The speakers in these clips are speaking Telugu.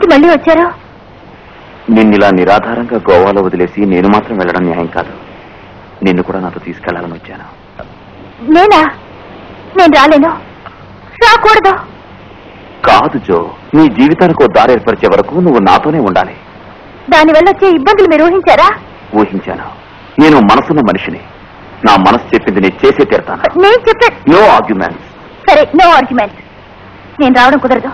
ఏమిటి మళ్ళీ వచ్చారు? నిన్నిలా నిరాధారంగా గోవాలో వదిలేసి నేను మాత్రం వెళ్ళడం న్యాయం కాదు. నిన్ను కూడా నాతో తీసుకెళ్లాలని వచ్చాను. నేనా? నేను రాలేను, రాకూడదు. కాదు జో, నీ జీవితానికి ఓ దారి ఏర్పరిచే వరకు నువ్వు నాతోనే ఉండాలి. దానివల్ల వచ్చే ఇబ్బందులు మీరు ఊహించారా? ఊహించాను. నేను మనసున్న మనిషిని. నా మనసు చెప్పింది నేను చేసే తీరుతాను. నేను చెప్పే నో ఆర్గ్యుమెంట్స్. సరే, నో ఆర్గ్యుమెంట్. నేను రావడం కుదరదు.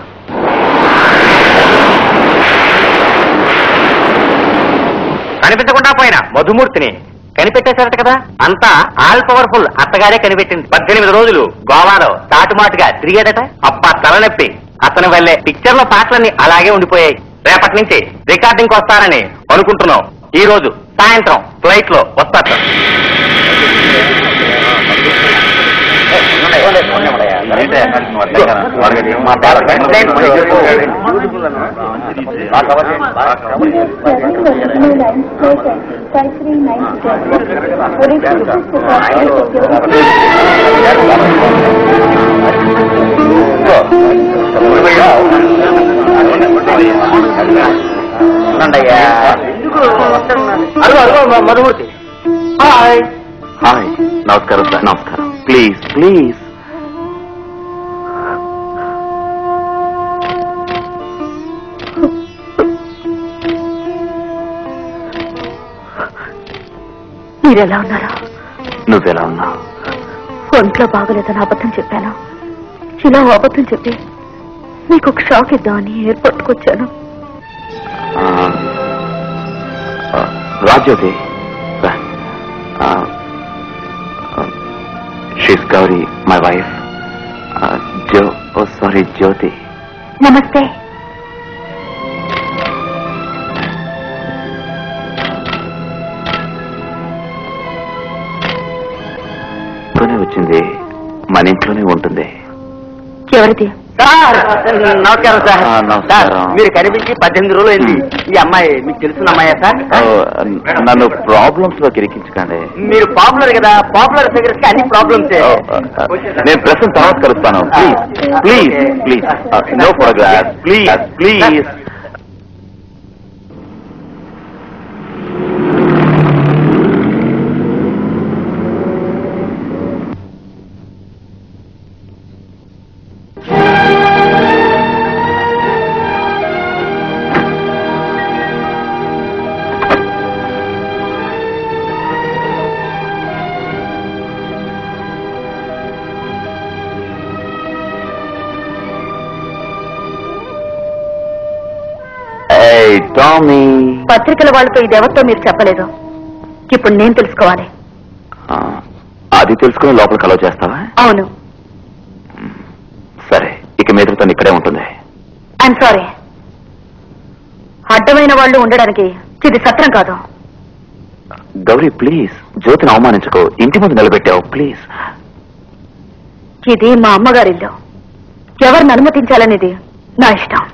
కనిపించకుండా పోయినా మధుమూర్తిని కనిపెట్టేశారట కదా. అంతా ఆల్ పవర్ఫుల్ అత్తగారే కనిపెట్టింది. 18 రోజులు గోవాలో చాటుమాటుగా తిరిగేదట. అప్ప తలనొప్పి. అతని వల్లే పిక్చర్ లో పాటలన్నీ అలాగే ఉండిపోయాయి. రేపటి నుంచి రికార్డింగ్ వస్తారని అనుకుంటున్నాం. ఈ రోజు సాయంత్రం ఫ్లైట్ లో వస్తారు. మధుమూర్తి, హాయ్. హాయ్, నమస్కారం సార్. నమస్కారం. Please please. మీరెలా ఉన్నారా? నువ్వెలా ఉన్నావు? ఒంట్లో బాగలేదని అబద్ధం చెప్పాను. ఇలా అబద్ధం చెప్పి మీకు ఒక షాక్ ఇద్దామని ఎయిర్పోర్ట్కి వచ్చాను. Rajyoti, she's Gauri, my wife. Sorry, Jyoti. నమస్తే. వచ్చింది, మన ఇంట్లోనే ఉంటుంది. ఎవరిది? నమస్కారం సార్. నమస్కారం. మీరు కనిపించి 18 రోజులు అయింది. ఈ అమ్మాయి మీకు తెలుసున్న అమ్మాయా సార్? నన్ను ప్రాబ్లమ్స్ లోకి ఇరికించకండి. మీరు పాపులర్ కదా, పాపులర్ ఫిగర్స్ కి అన్ని ప్రాబ్లమ్స్. నేను ప్రశ్న తర్వాత కలుస్తాను. Please please please, no photograph. Please please. పత్రికల వాళ్ళతో ఇదెవరితో మీరు చెప్పలేదు. ఇప్పుడు నేను తెలుసుకోవాలి. అది తెలుసుకుని లోపలికి అలౌ చేస్తావా? అవును. సరే, ఇక మీద తను ఇక్కడే ఉంటుంది. I'm sorry. అడ్డమైన వాళ్ళు ఉండడానికి ఇది సత్రం కాదు. గౌరీ, ప్లీజ్, జ్యోతిని అవమానించుకో. ఇంటి ముందు నిలబెట్టావు, ప్లీజ్. ఇది మా అమ్మగారిల్లు. ఎవరిని అనుమతించాలనేది నా ఇష్టం.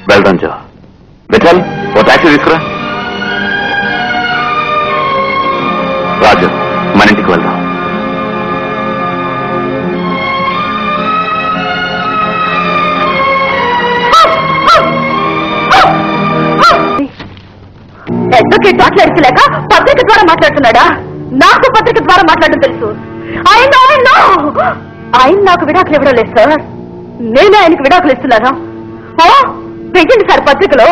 వెళ్దాం జో. విఠల్, ఓ టాక్సీ తీసుకురా. రాజు, మన ఇంటికి వెళ్దాం. అడ్వకేట్ మాట్లాడుతులేక పత్రిక ద్వారా మాట్లాడుతున్నాడా? నాకు పత్రిక ద్వారా మాట్లాడడం తెలుసు. ఆయన నాకు విడాకులు ఇవ్వడం లేదు సార్. నేను ఆయనకు విడాకులు ఇస్తున్నాను. వెయ్యండి సార్ పత్రికలో.